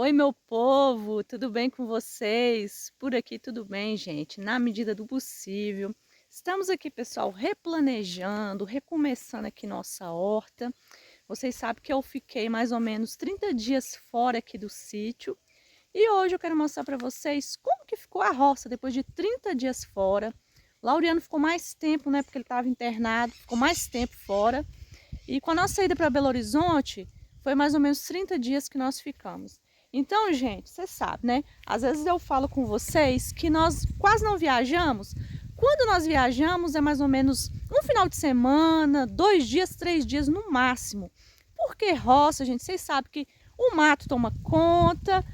Oi, meu povo, tudo bem com vocês? Por aqui tudo bem, gente, na medida do possível. Estamos aqui, pessoal, replanejando, recomeçando aqui nossa horta. Vocês sabem que eu fiquei mais ou menos 30 dias fora aqui do sítio. E hoje eu quero mostrar para vocês como que ficou a roça depois de 30 dias fora. O Laureano ficou mais tempo, né, porque ele estava internado, ficou mais tempo fora. E com a nossa ida para Belo Horizonte, foi mais ou menos 30 dias que nós ficamos. Então, gente, você sabe, né? Às vezes eu falo com vocês que nós quase não viajamos. Quando nós viajamos é mais ou menos um final de semana, 2 dias, 3 dias no máximo. Porque roça, gente, vocês sabem que o mato toma conta,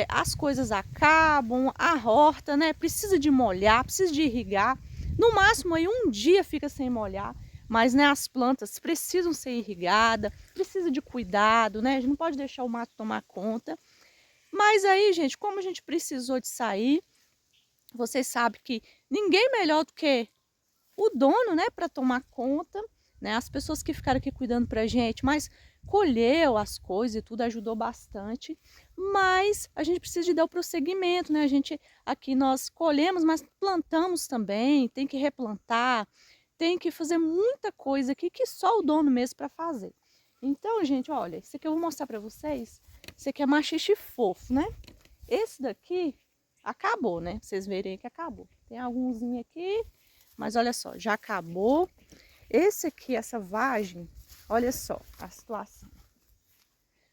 as coisas acabam, a horta, né? Precisa de molhar, precisa de irrigar. No máximo aí um dia fica sem molhar. Mas, né, as plantas precisam ser irrigadas, precisa de cuidado, né? A gente não pode deixar o mato tomar conta. Mas aí, gente, como a gente precisou de sair, vocês sabem que ninguém melhor do que o dono, né, para tomar conta, né? As pessoas que ficaram aqui cuidando pra gente, mas colheu as coisas e tudo, ajudou bastante. Mas a gente precisa de dar o prosseguimento, né? A gente aqui nós colhemos, mas plantamos também, tem que replantar, tem que fazer muita coisa aqui que só o dono mesmo para fazer. Então, gente, olha, esse aqui eu vou mostrar para vocês. Esse aqui é maxixe fofo, né? Esse daqui acabou, né? Vocês verem que acabou. Tem algumzinho aqui, mas olha só, já acabou. Esse aqui, essa vagem, olha só a situação.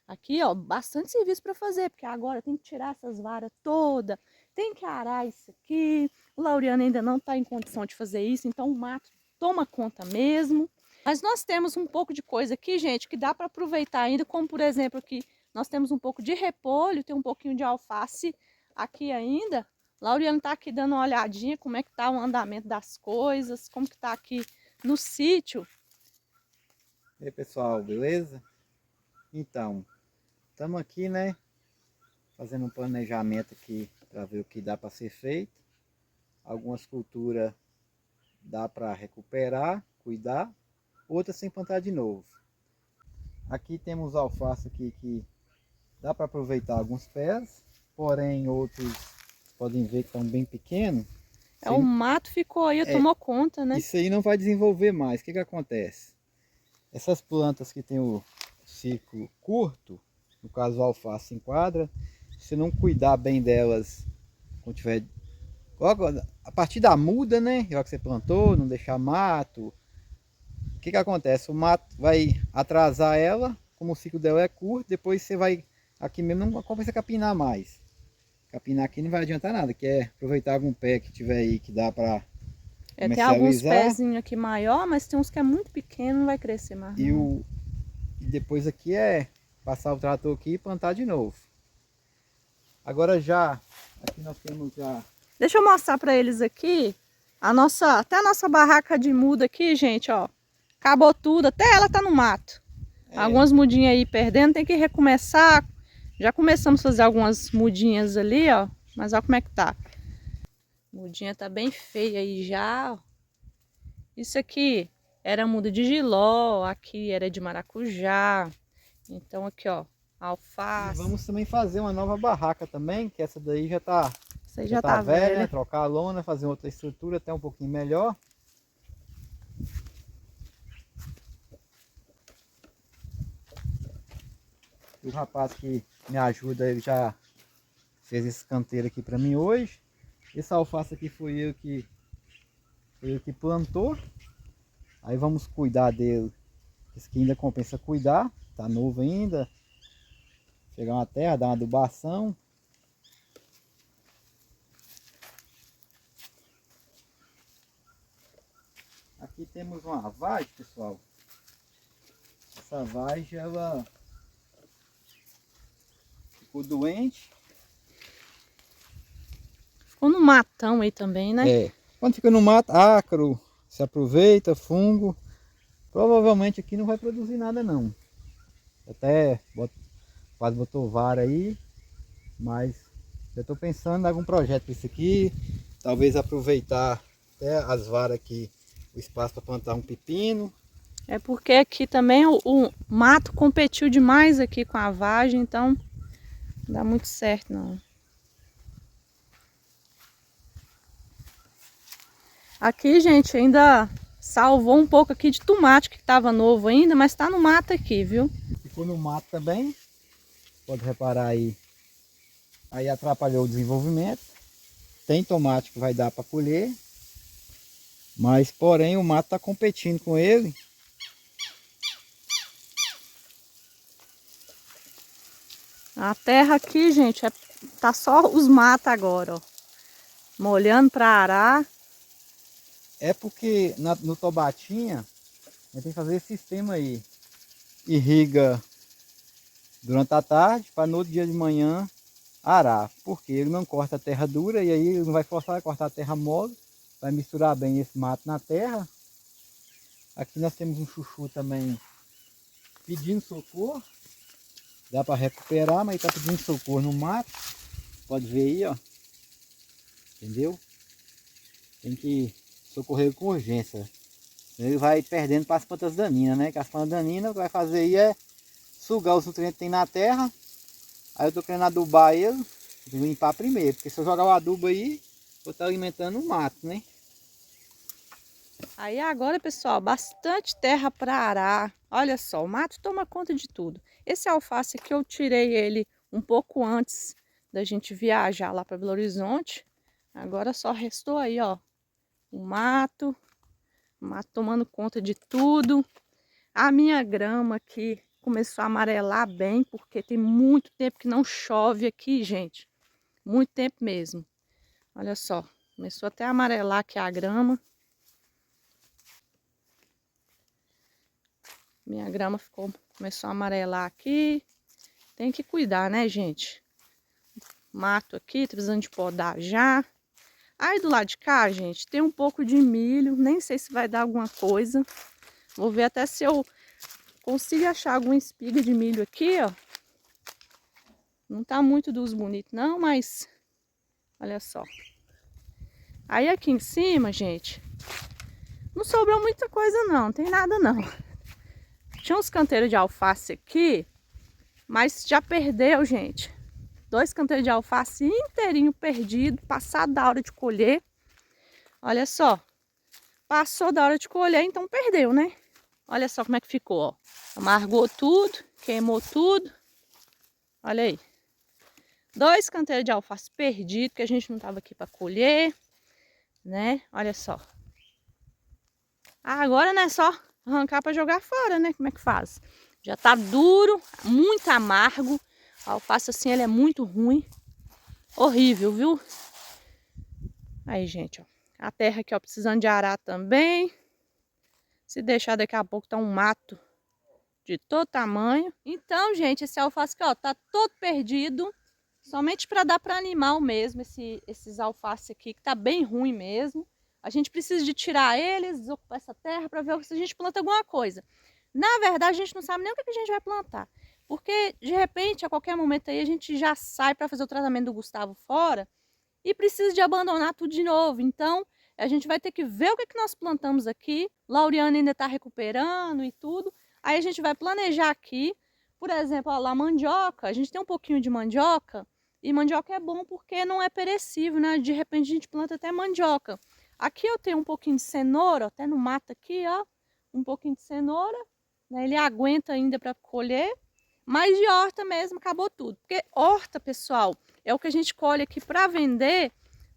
Aqui, ó, bastante serviço para fazer, porque agora tem que tirar essas varas todas, tem que arar isso aqui. O Laureano ainda não está em condição de fazer isso, então o mato toma conta mesmo. Mas nós temos um pouco de coisa aqui, gente, que dá para aproveitar ainda, como por exemplo aqui, nós temos um pouco de repolho, tem um pouquinho de alface aqui ainda. O Laureano está aqui dando uma olhadinha como é que está o andamento das coisas, como que está aqui no sítio. E aí, pessoal, beleza? Então, estamos aqui, né, fazendo um planejamento aqui para ver o que dá para ser feito. Algumas culturas dá para recuperar, cuidar, outras sem plantar de novo. Aqui temos alface aqui que dá para aproveitar alguns pés, porém outros podem ver que estão bem pequenos. O mato ficou aí, tomou conta, né? Isso aí não vai desenvolver mais. O que acontece? Essas plantas que tem o ciclo curto, no caso o alface se enquadra, se não cuidar bem delas, quando tiver logo a partir da muda, né, já que você plantou, não deixar mato, o que acontece? O mato vai atrasar ela, como o ciclo dela é curto, depois você vai aqui mesmo não compensa capinar mais. Capinar aqui não vai adiantar nada, que é aproveitar algum pé que tiver aí que dá para Tem alguns comercializar. pezinhos aqui maior, mas tem uns que é muito pequeno, não vai crescer mais não. E depois aqui é passar o trator aqui e plantar de novo. Agora já, aqui nós temos já... Deixa eu mostrar para eles aqui, até a nossa barraca de muda aqui, gente, ó. Acabou tudo, até ela tá no mato. Algumas mudinhas aí perdendo, tem que recomeçar. Já começamos a fazer algumas mudinhas ali, ó. Mas olha como é que tá. Mudinha tá bem feia aí já, ó. Isso aqui era muda de jiló, aqui era de maracujá. Então aqui, ó, alface. E vamos também fazer uma nova barraca também, que essa daí já tá, Essa aí já tá tá velha, né? velha. Trocar a lona, fazer outra estrutura até um pouquinho melhor. E o rapaz que me ajuda, ele já fez esse canteiro aqui para mim hoje. Esse alface aqui foi eu que plantou. Aí vamos cuidar dele. Esse aqui ainda compensa cuidar, tá novo ainda. Pegar uma terra, dar uma adubação. Aqui temos uma vagem, pessoal. Essa vagem, ela ficou doente. Ficou no matão aí também, né? Quando fica no mato, ácaro, se aproveita, fungo. Provavelmente aqui não vai produzir nada não. Até quase botou vara aí, mas eu estou pensando em algum projeto para isso aqui. Talvez aproveitar até as varas aqui, o espaço para plantar um pepino. É porque aqui também o mato competiu demais aqui com a vagem, então Não dá muito certo, não. Aqui, gente, ainda salvou um pouco aqui de tomate que estava novo ainda, mas tá no mato aqui, viu? Ficou no mato também, pode reparar aí. Aí atrapalhou o desenvolvimento. Tem tomate que vai dar para colher, mas porém o mato está competindo com ele. A terra aqui, gente, tá só os matos agora, ó. Molhando para arar. É porque no Tobatinha, a gente tem que fazer esse sistema aí. Irriga durante a tarde, para no outro dia de manhã arar. Porque ele não corta a terra dura e aí ele não vai forçar a cortar a terra mole. Vai misturar bem esse mato na terra. Aqui nós temos um chuchu também pedindo socorro. Dá para recuperar, mas está pedindo socorro no mato. Pode ver aí, ó. Entendeu? Tem que socorrer com urgência. Ele vai perdendo para as plantas daninhas, né? Que as plantas daninhas o que vai fazer aí é sugar os nutrientes que tem na terra. Aí eu tô querendo adubar ele, limpar primeiro. Porque se eu jogar o adubo aí, vou estar alimentando o mato, né? Aí agora, pessoal, bastante terra para arar. Olha só, o mato toma conta de tudo. Esse alface aqui eu tirei ele um pouco antes da gente viajar lá para Belo Horizonte. Agora só restou aí, ó, o mato tomando conta de tudo. A minha grama aqui começou a amarelar bem, porque tem muito tempo que não chove aqui, gente. Muito tempo mesmo. Olha só, começou até a amarelar aqui a grama. Minha grama começou a amarelar aqui. Tem que cuidar, né, gente? Mato aqui, tô precisando de podar já. Aí do lado de cá, gente, tem um pouco de milho. Nem sei se vai dar alguma coisa. Vou ver até se eu consigo achar alguma espiga de milho aqui, ó. Não tá muito dos bonitos não, mas olha só. Aí aqui em cima, gente, não sobrou muita coisa não, não tem nada não. Tinha uns canteiros de alface aqui, mas já perdeu, gente. 2 canteiros de alface inteirinho perdido, passado da hora de colher. Olha só, passou da hora de colher, então perdeu, né? Olha só como é que ficou, ó. Amargou tudo, queimou tudo. Olha aí. 2 canteiros de alface perdidos, que a gente não estava aqui para colher, né? Olha só. Agora não é só arrancar para jogar fora, né? Como é que faz? Já tá duro, muito amargo. A alface assim, ela é muito ruim. Horrível, viu? Aí, gente, ó. A terra aqui, ó, precisando de arar também. Se deixar daqui a pouco tá um mato de todo tamanho. Então, gente, esse alface aqui, ó, tá todo perdido. Somente para dar para animal mesmo, esses alface aqui, que tá bem ruim mesmo. A gente precisa de tirar eles, desocupar essa terra para ver se a gente planta alguma coisa. Na verdade, a gente não sabe nem o que a gente vai plantar. Porque, de repente, a qualquer momento aí, a gente já sai para fazer o tratamento do Gustavo fora e precisa de abandonar tudo de novo. Então, a gente vai ter que ver o que nós plantamos aqui. Lauriana ainda está recuperando e tudo. Aí a gente vai planejar aqui. Por exemplo, ó, lá mandioca, a gente tem um pouquinho de mandioca. E mandioca é bom porque não é perecível, né? De repente a gente planta até mandioca. Aqui eu tenho um pouquinho de cenoura, até no mato aqui, ó. Um pouquinho de cenoura, né? Ele aguenta ainda para colher. Mas de horta mesmo, acabou tudo. Porque horta, pessoal, é o que a gente colhe aqui para vender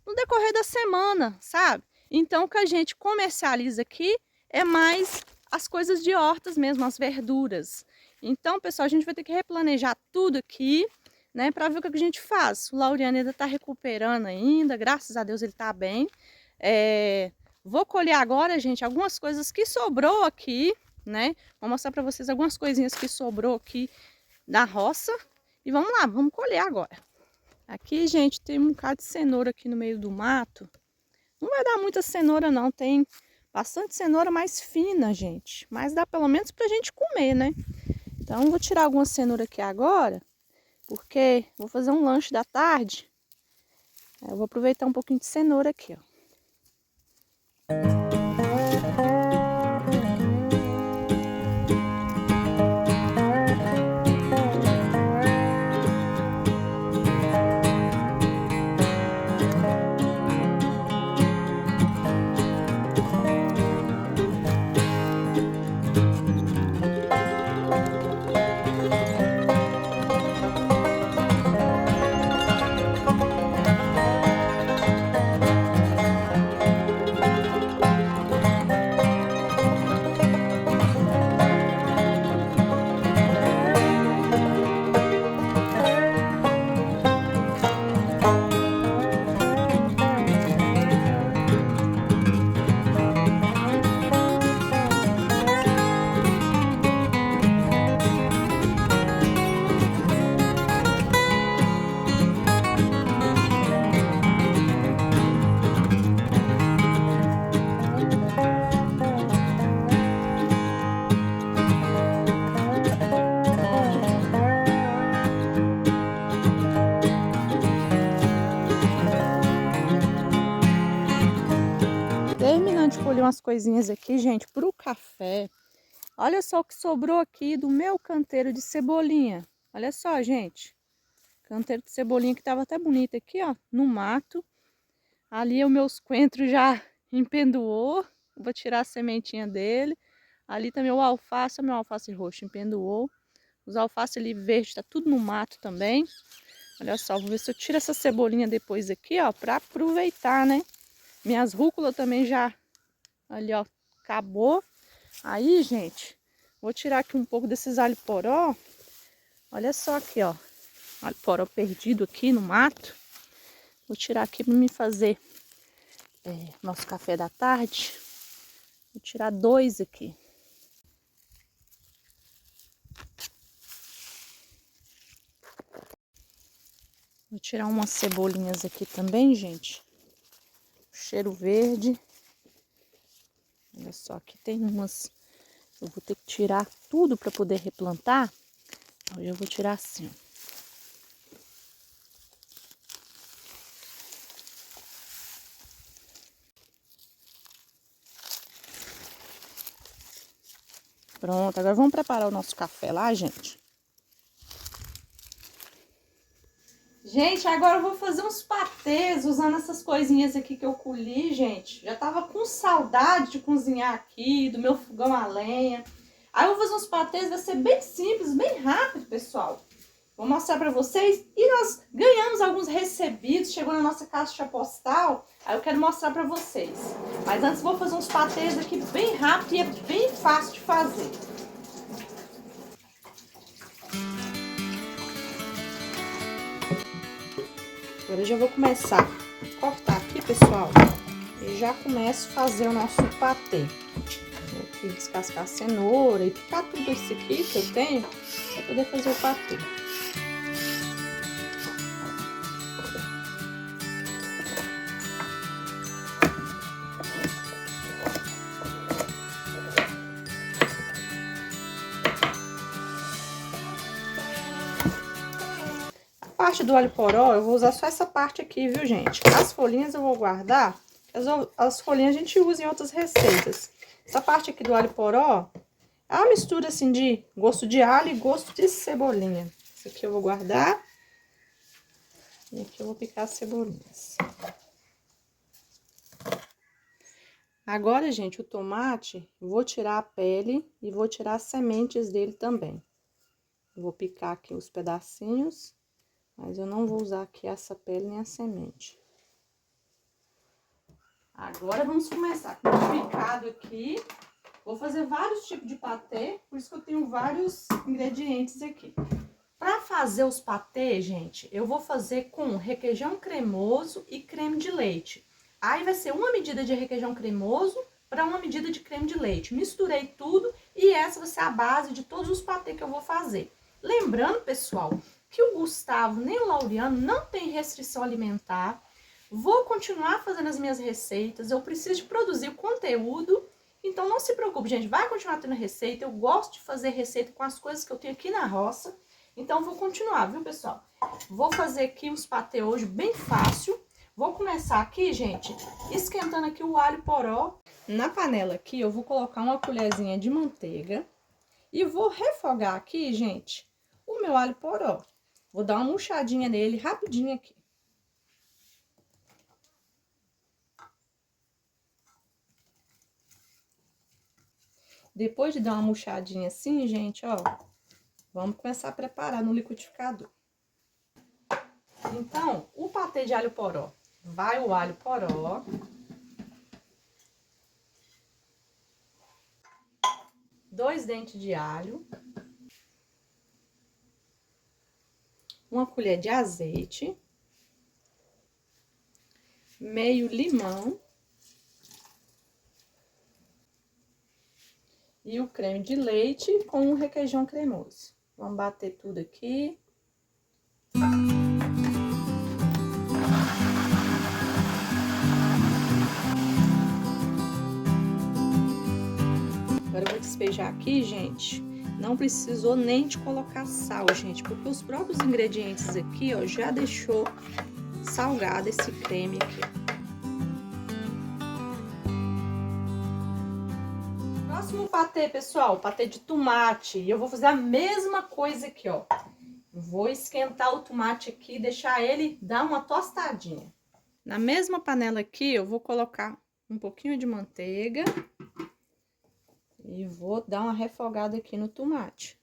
no decorrer da semana, sabe? Então o que a gente comercializa aqui é mais as coisas de hortas mesmo, as verduras. Então, pessoal, a gente vai ter que replanejar tudo aqui, né, para ver o que a gente faz. O Laureano ainda está recuperando ainda, graças a Deus ele está bem. Vou colher agora, gente, algumas coisas que sobrou aqui, né? Vou mostrar para vocês algumas coisinhas que sobrou aqui da roça. E vamos lá, vamos colher agora. Aqui, gente, tem um bocado de cenoura aqui no meio do mato. Não vai dar muita cenoura não, tem bastante cenoura mais fina, gente. Mas dá pelo menos pra gente comer, né? Então, vou tirar alguma cenoura aqui agora, porque vou fazer um lanche da tarde. Eu vou aproveitar um pouquinho de cenoura aqui, ó. umas coisinhas aqui, gente, pro café. Olha só o que sobrou aqui do meu canteiro de cebolinha. Olha só, gente. Canteiro de cebolinha que tava até bonito aqui, ó, no mato. Ali os meus coentros já empendoou. Vou tirar a sementinha dele. Ali também o alface, meu alface roxo empendoou. Os alfaces ali verdes tá tudo no mato também. Olha só, vou ver se eu tiro essa cebolinha depois aqui, ó, pra aproveitar, né? Minhas rúculas também já, ali, ó, acabou. Aí, gente, vou tirar aqui um pouco desses alho poró. Olha só aqui, ó, alho poró perdido aqui no mato. Vou tirar aqui para me fazer nosso café da tarde. Vou tirar 2 aqui. Vou tirar umas cebolinhas aqui também, gente. Cheiro verde. Olha só, aqui tem umas. Eu vou ter que tirar tudo para poder replantar. Hoje eu vou tirar assim, ó. Pronto, agora vamos preparar o nosso café lá, gente. Gente, agora eu vou fazer uns patês usando essas coisinhas aqui que eu colhi, gente. Já tava com saudade de cozinhar aqui, do meu fogão a lenha. Aí eu vou fazer uns patês, vai ser bem simples, bem rápido, pessoal. Vou mostrar pra vocês. E nós ganhamos alguns recebidos, chegou na nossa caixa postal. Aí eu quero mostrar pra vocês. Mas antes vou fazer uns patês aqui bem rápido e é bem fácil de fazer. Agora eu já vou começar a cortar aqui, pessoal. E já começo a fazer o nosso patê. Vou aqui descascar a cenoura e picar tudo isso aqui que eu tenho para poder fazer o patê. A parte do alho poró, eu vou usar só essa parte aqui, viu, gente? As folhinhas eu vou guardar. As folhinhas a gente usa em outras receitas. Essa parte aqui do alho poró é uma mistura assim de gosto de alho e gosto de cebolinha. Isso aqui eu vou guardar. E aqui eu vou picar as cebolinhas. Agora, gente, o tomate, eu vou tirar a pele e vou tirar as sementes dele também. Eu vou picar aqui os pedacinhos, mas eu não vou usar aqui essa pele nem a semente. Agora vamos começar com o picado aqui. Vou fazer vários tipos de patê, por isso que eu tenho vários ingredientes aqui. Para fazer os patês, gente, eu vou fazer com requeijão cremoso e creme de leite. Aí vai ser uma medida de requeijão cremoso para uma medida de creme de leite. Misturei tudo e essa vai ser a base de todos os patês que eu vou fazer. Lembrando, pessoal, que o Gustavo nem o Laureano não tem restrição alimentar. Vou continuar fazendo as minhas receitas, eu preciso de produzir o conteúdo, então não se preocupe, gente, vai continuar tendo receita. Eu gosto de fazer receita com as coisas que eu tenho aqui na roça, então vou continuar, viu, pessoal? Vou fazer aqui os patê hoje bem fácil. Vou começar aqui, gente, esquentando aqui o alho poró. Na panela aqui eu vou colocar uma colherzinha de manteiga e vou refogar aqui, gente, o meu alho poró. Vou dar uma murchadinha nele rapidinho aqui. Depois de dar uma murchadinha assim, gente, ó, vamos começar a preparar no liquidificador. Então, o patê de alho poró. Vai o alho poró. Dois dentes de alho. Uma colher de azeite. Meio limão. E o creme de leite com o requeijão cremoso. Vamos bater tudo aqui. Agora eu vou despejar aqui, gente. Não precisou nem de colocar sal, gente, porque os próprios ingredientes aqui, ó, já deixou salgado esse creme aqui. Próximo patê, pessoal, patê de tomate. E eu vou fazer a mesma coisa aqui, ó. Vou esquentar o tomate aqui e deixar ele dar uma tostadinha. Na mesma panela aqui, eu vou colocar um pouquinho de manteiga. E vou dar uma refogada aqui no tomate.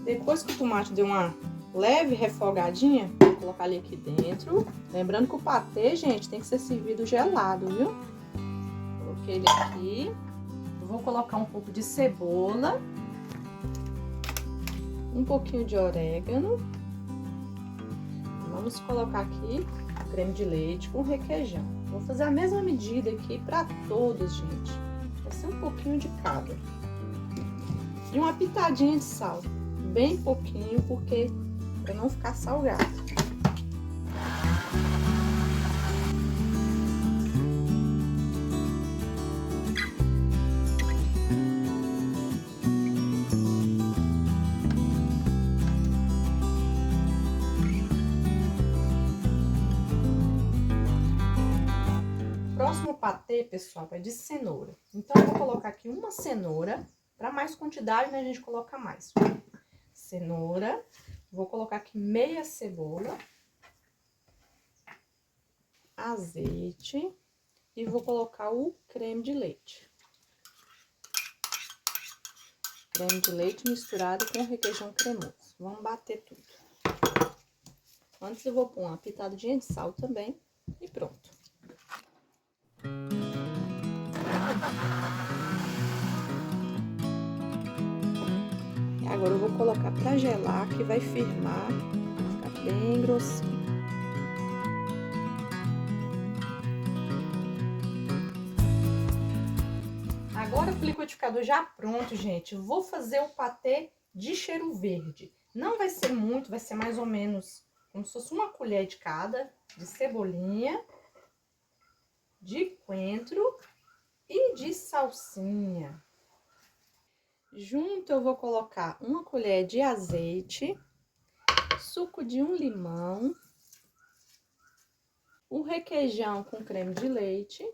Depois que o tomate deu uma leve refogadinha, vou colocar ele aqui dentro. Lembrando que o patê, gente, tem que ser servido gelado, viu? Coloquei ele aqui. Vou colocar um pouco de cebola. Um pouquinho de orégano. Vamos colocar aqui creme de leite com requeijão. Vou fazer a mesma medida aqui para todos, gente. Vai ser um pouquinho de cada. E uma pitadinha de sal. Bem pouquinho, porque para não ficar salgado. Próximo patê, pessoal, é de cenoura. Então, eu vou colocar aqui uma cenoura. Para mais quantidade, né, a gente coloca mais. Cenoura. Vou colocar aqui meia cebola. Azeite. E vou colocar o creme de leite. Creme de leite misturado com requeijão cremoso. Vamos bater tudo. Antes eu vou pôr uma pitadinha de sal também. E pronto. Agora eu vou colocar pra gelar, que vai firmar, vai ficar bem grossinho. Agora o liquidificador já pronto, gente. Eu vou fazer o patê de cheiro verde. Não vai ser muito, vai ser mais ou menos como se fosse uma colher de cada, de cebolinha, de coentro e de salsinha. Junto eu vou colocar uma colher de azeite, suco de um limão, o requeijão com creme de leite,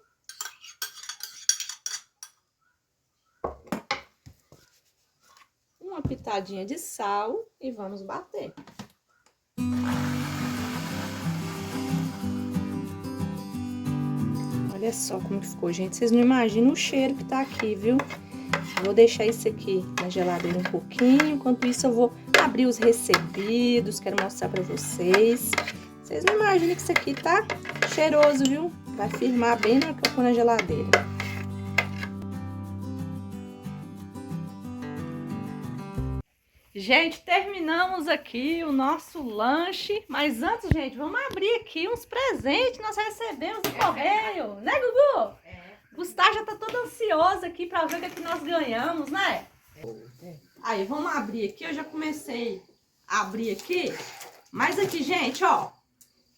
uma pitadinha de sal e vamos bater. Olha só como que ficou, gente. Vocês não imaginam o cheiro que tá aqui, viu? Vou deixar isso aqui na geladeira um pouquinho. Enquanto isso, eu vou abrir os recebidos. Quero mostrar pra vocês. Vocês não imaginam que isso aqui tá cheiroso, viu? Vai firmar bem na hora que eu pôr na geladeira. Gente, terminamos aqui o nosso lanche. Mas antes, gente, vamos abrir aqui uns presentes que nós recebemos do correio. Né, Gugu? Gustavo já tá todo ansioso aqui pra ver o que nós ganhamos, né? Aí, vamos abrir aqui. Eu já comecei a abrir aqui. Mas aqui, gente, ó.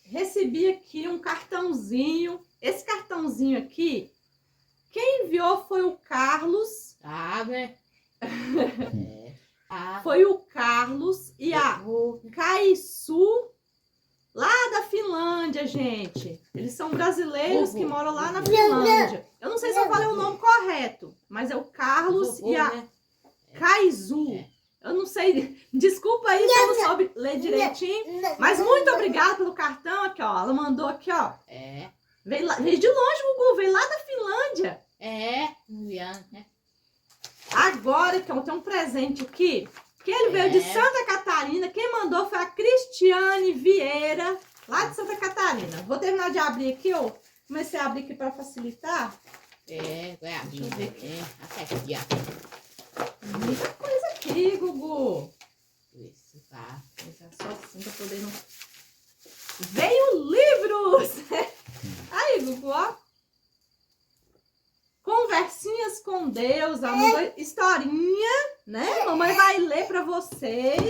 Recebi aqui um cartãozinho. Esse cartãozinho aqui, quem enviou foi o Carlos. Ah, né? Foi o Carlos e a Kaisu, lá da Finlândia, gente. Eles são brasileiros que moram lá na Finlândia. Eu não sei se eu falei o nome correto, mas é o Carlos e a Kaisu. Eu não sei, desculpa aí se eu não soube ler direitinho, mas muito obrigada pelo cartão aqui, ó. Ela mandou aqui, ó. Veio de longe, Gugu, veio lá da Finlândia. Né? Agora, então, tem um presente aqui, que ele veio de Santa Catarina. Quem mandou foi a Cristiane Vieira, lá de Santa Catarina. Vou terminar de abrir aqui, ó. Comecei a abrir aqui para facilitar. Vai abrir. Até aqui, ó. Muita coisa aqui, Gugu. Isso, tá. Mas é só assim pra poder não... Veio livros! Aí, Gugu, ó. Conversinhas com Deus, uma historinha, né? Mamãe vai ler para vocês.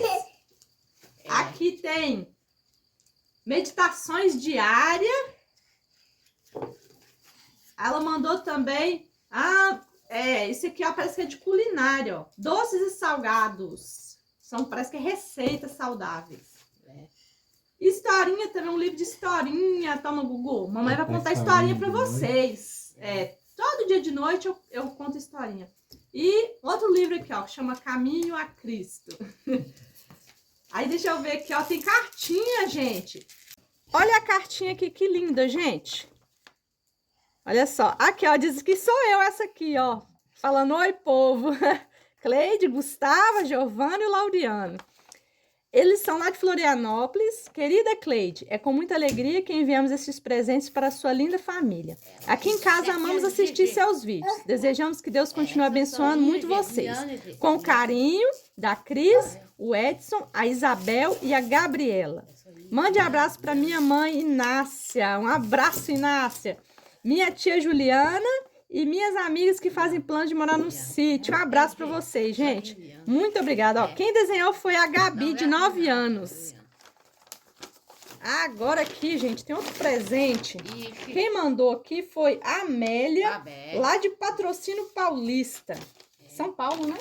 Aqui tem meditações diárias. Ela mandou também Esse aqui, ó, parece que é de culinária, ó. Doces e salgados. Parece que é receitas saudáveis. Historinha também, um livro de historinha. Toma, Gugu. Mamãe vai contar historinha pra vocês. Todo dia de noite eu conto historinha. E outro livro aqui, ó, que chama Caminho a Cristo. Aí deixa eu ver aqui, ó, tem cartinha, gente. Olha a cartinha aqui, que linda, gente. Olha só, aqui, ó, diz que sou eu essa aqui, ó. Falando, oi, povo. Cleide, Gustavo, Giovana e Laureano. Eles são lá de Florianópolis. Querida Cleide, é com muita alegria que enviamos esses presentes para a sua linda família. Aqui em casa amamos assistir seus vídeos. Desejamos que Deus continue abençoando muito vocês. Com carinho, da Cris, o Edson, a Isabel e a Gabriela. Mande abraço para minha mãe, Inácia. Um abraço, Inácia. Minha tia Juliana e minhas amigas que fazem plano de morar no sítio. Um abraço para vocês, gente. Muito obrigada. Ó, quem desenhou foi a Gabi, de 9 anos. Agora aqui, gente, tem outro presente. Quem mandou aqui foi a Amélia, lá de Patrocínio Paulista. São Paulo, né?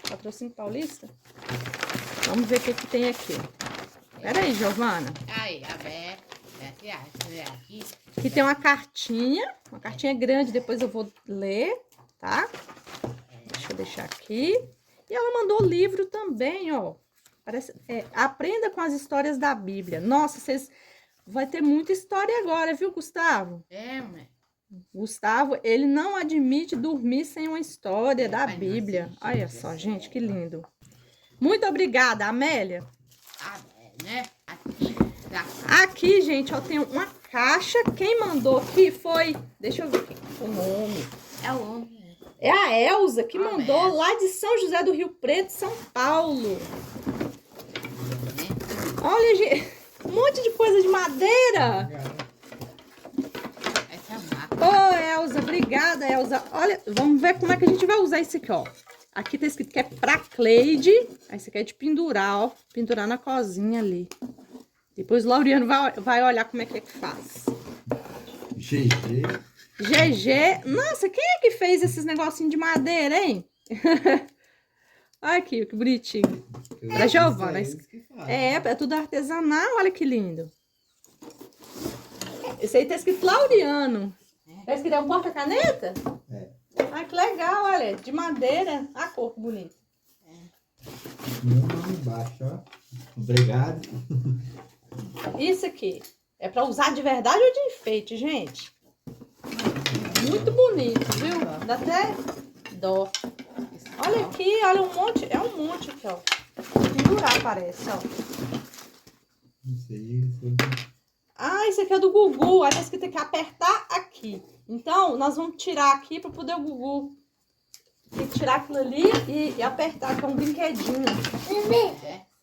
Patrocínio Paulista. Vamos ver o que tem aqui. Pera aí, Giovana. Aí, a Bé. Aqui. Aqui tem uma cartinha grande, depois eu vou ler, tá? Deixa eu deixar aqui. E ela mandou livro também, ó. Parece, Aprenda com as histórias da Bíblia. Nossa, vai ter muita história agora, viu, Gustavo? Mãe. Gustavo, ele não admite dormir sem uma história da Bíblia. Olha só, gente, que lindo. Muito obrigada, Amélia. Né? Aqui, gente, ó, tem uma caixa. Quem mandou aqui foi... Deixa eu ver aqui o nome. É o homem. É a Elza que mandou lá de São José do Rio Preto, São Paulo. Olha, gente, um monte de coisa de madeira. Essa é a marca. Ô, Elza, obrigada, Elza. Olha, vamos ver como é que a gente vai usar isso aqui, ó. Aqui tá escrito que é pra Cleide. Aí isso aqui é de pendurar, ó. Pendurar na cozinha ali. Depois o Laureano vai olhar como é que faz. GG. GG. Nossa, quem é que fez esses negocinhos de madeira, hein? Olha aqui, que bonitinho. Pra Giovana. É tudo artesanal, olha que lindo. Esse aí tá escrito Laureano. Tá escrito é um porta-caneta? É. Ah, que legal, olha. De madeira. A cor que bonita. Meu nome embaixo, ó. Obrigado. Isso aqui é pra usar de verdade ou de enfeite, gente? Muito bonito, viu? Dá até dó. Olha aqui, olha um monte. É um monte aqui, ó. Pendurar, parece, ó. Isso aí. Ah, esse aqui é do Gugu. Aí tá escrito tem que apertar aqui. Então, nós vamos tirar aqui pra poder o Gugu. Tem que tirar aquilo ali e apertar, que é um brinquedinho.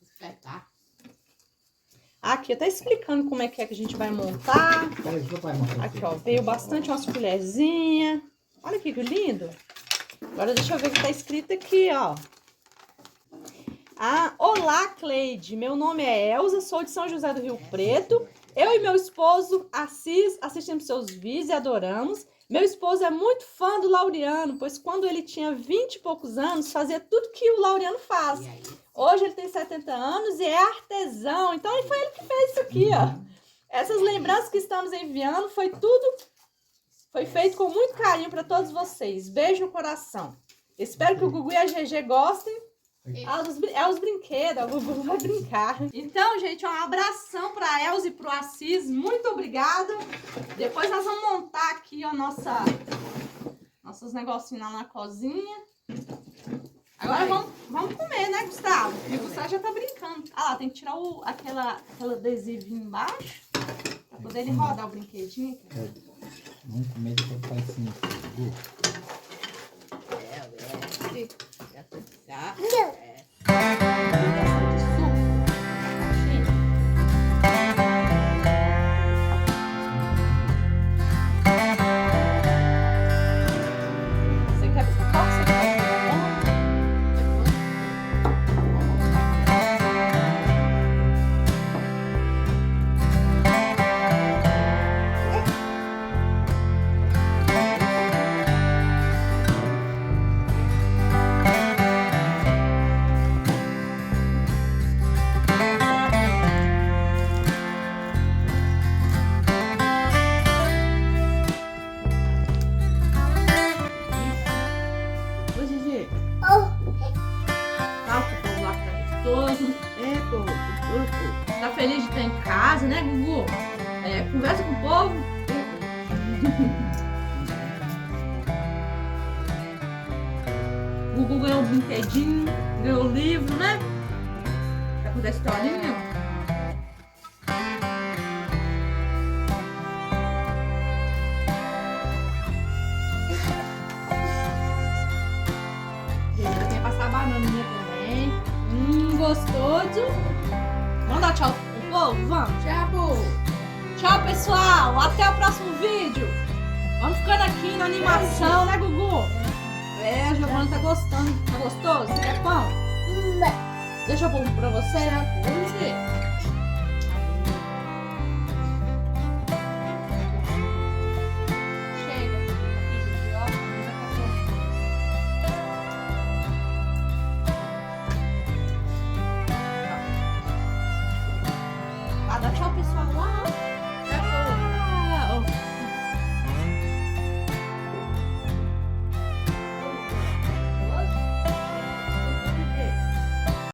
Espetar. Aqui, tá explicando como é que a gente vai montar. Aqui, ó, veio bastante umas colherzinhas. Olha que lindo. Agora deixa eu ver o que tá escrito aqui, ó. Ah, olá, Cleide. Meu nome é Elza, sou de São José do Rio Preto. Eu e meu esposo, Assis, assistimos seus vídeos e adoramos. Meu esposo é muito fã do Laureano, pois quando ele tinha 20 e poucos anos, fazia tudo que o Laureano faz. Hoje ele tem 70 anos e é artesão. Então, foi ele que fez isso aqui, ó. Essas lembranças que estamos enviando, foi feito com muito carinho para todos vocês. Beijo no coração. Espero que o Gugu e a GG gostem. Os brinquedos, o Gugu vai brincar. Então, gente, um abração para Elza e pro Assis. Muito obrigada. Depois nós vamos montar aqui, ó, nossos negocinhos lá na cozinha. Agora vamos comer, né, Gustavo? E o Gustavo já tá brincando. Ah lá, tem que tirar aquele adesivinho embaixo pra poder ele rodar o brinquedinho. Vamos comer depois para cima. casa, né, Gugu? Conversa com o povo. O Gugu ganhou um brinquedinho, ganhou o livro, né? Pra contar a historinha. Eu tenho que passar a bananinha também. Gostoso. Vamos dar tchau pro povo? Vamos. Tchau. Tchau, pessoal. Até o próximo vídeo. Vamos ficando aqui na animação, né, Gugu? A Giovana tá gostando. Tá gostoso? Quer pão? Deixa eu pôr pra você.